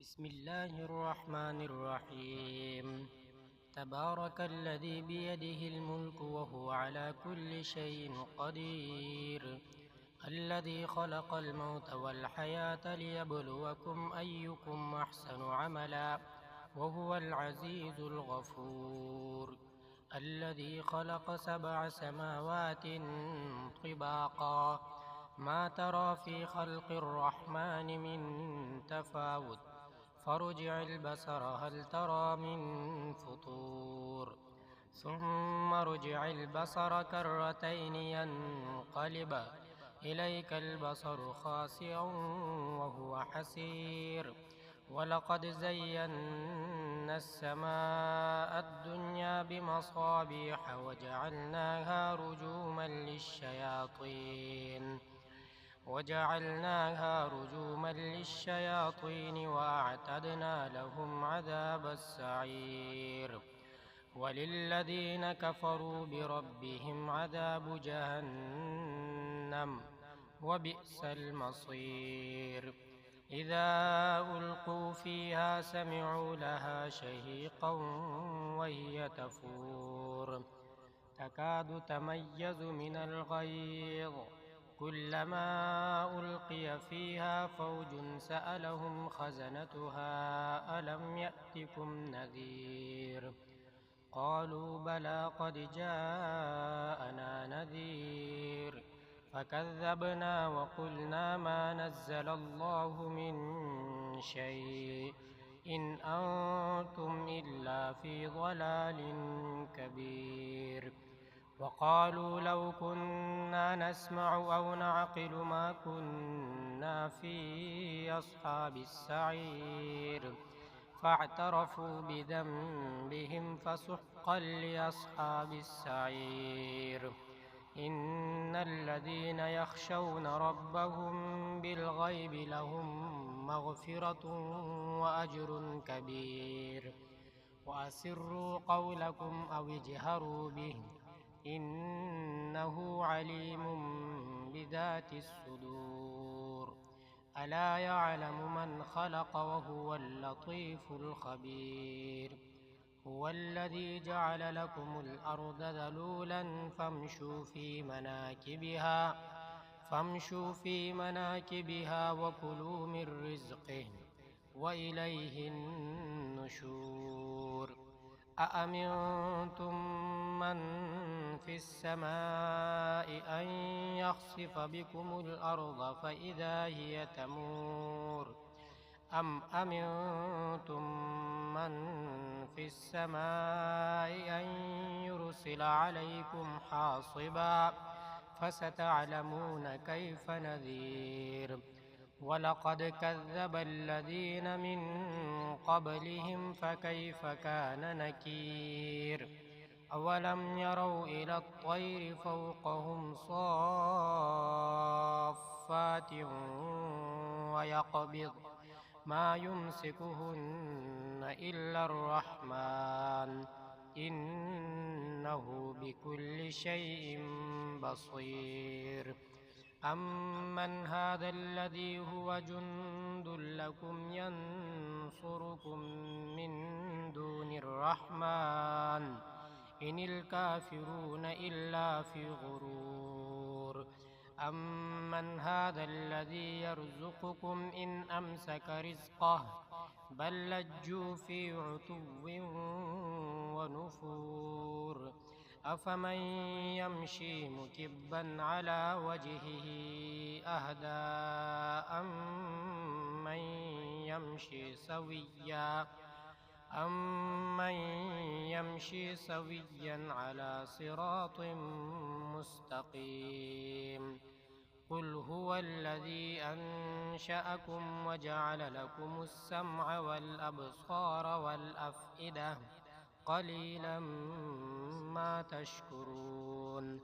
بسم الله الرحمن الرحيم. تبارك الذي بيده الملك وهو على كل شيء قدير، الذي خلق الموت والحياة ليبلوكم أيكم أحسن عملا، وهو العزيز الغفور. الذي خلق 7 سماوات طباقا، ما ترى في خلق الرحمن من تفاوت، فارجع البصر هل ترى من فطور، ثم ارجع البصر كرتين ينقلب إليك البصر خاسئا وهو حسير. ولقد زينا السماء الدنيا بمصابيح وجعلناها رجوما للشياطين وأعتدنا لهم عذاب السعير. وللذين كفروا بربهم عذاب جهنم، وبئس المصير. إذا ألقوا فيها سمعوا لها شهيقا وهي تفور، تكاد تميز من الغيظ، كلما ألقي فيها فوج سألهم خزنتها ألم يأتكم نذير، قالوا بلى قد جاءنا نذير، فكذبنا وقلنا ما نزل الله من شيء إن أنتم إلا في ضلال كبير. وقالوا لو كنا نسمع أو نعقل ما كنا في أصحاب السعير، فاعترفوا بذنبهم فسحقا لأصحاب السعير. إن الذين يخشون ربهم بالغيب لهم مغفرة وأجر كبير. وأسروا قولكم أو اجهروا به، إنه عليم بذات الصدور. ألا يعلم من خلق وهو اللطيف الخبير. هو الذي جعل لكم الأرض ذلولا فامشوا في مناكبها وكلوا من رزقه وإليه النشور. أأمنتم من في السماء أن يخسف بكم الأرض فإذا هي تمور، أم أمنتم من في السماء أن يرسل عليكم حاصبا، فستعلمون كيف نذير. ولقد كذب الذين من قبلهم فكيف كان نكير. أولم يروا إلى الطير فوقهم صافات ويقبض، ما يمسكهن إلا الرحمن، إنه بكل شيء بصير. أمن هذا الذي هو جند لكم ينصركم من دون الرحمن، إن الكافرون إلا في غرور. أمن هذا الذي يرزقكم إن أمسك رزقه، بل لجوا في عتو ونفور. أفمن يمشي مكبا على وجهه أهدى أمن يمشي سويا على صراط مستقيم. قل هو الذي أنشأكم وجعل لكم السمع والأبصار والأفئدة، قليلا ما تشكرون.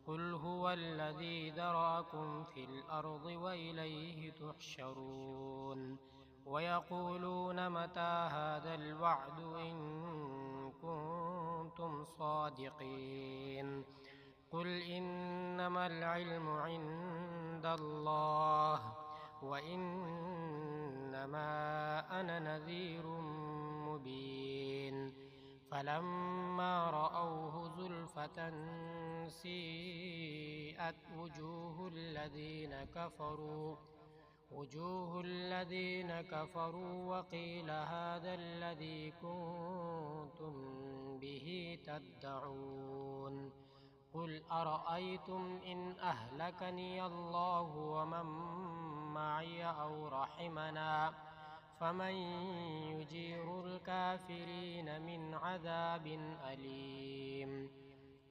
قل هو الذي ذرأكم في الأرض وإليه تحشرون. ويقولون متى هذا الوعد إن كنتم صادقين. قل إنما العلم عند الله وإنما إنما أنا نذير مبين فلما رأوه زلفة سيئت وجوه الذين كفروا وقيل هذا الذي كنتم به تدعون قل أرأيتم إن أهلكني الله ومن معي أو رحمنا فمن يجير الكافرين من عذاب أليم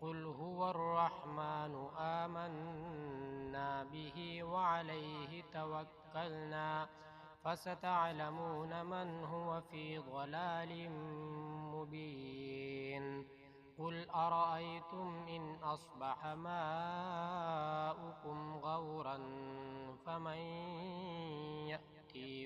قل هو الرحمن آمنا به وعليه توكلنا فستعلمون من هو في ضلال مبين قل أرأيتم إن أصبح ماؤكم غورا فمن يأتيكم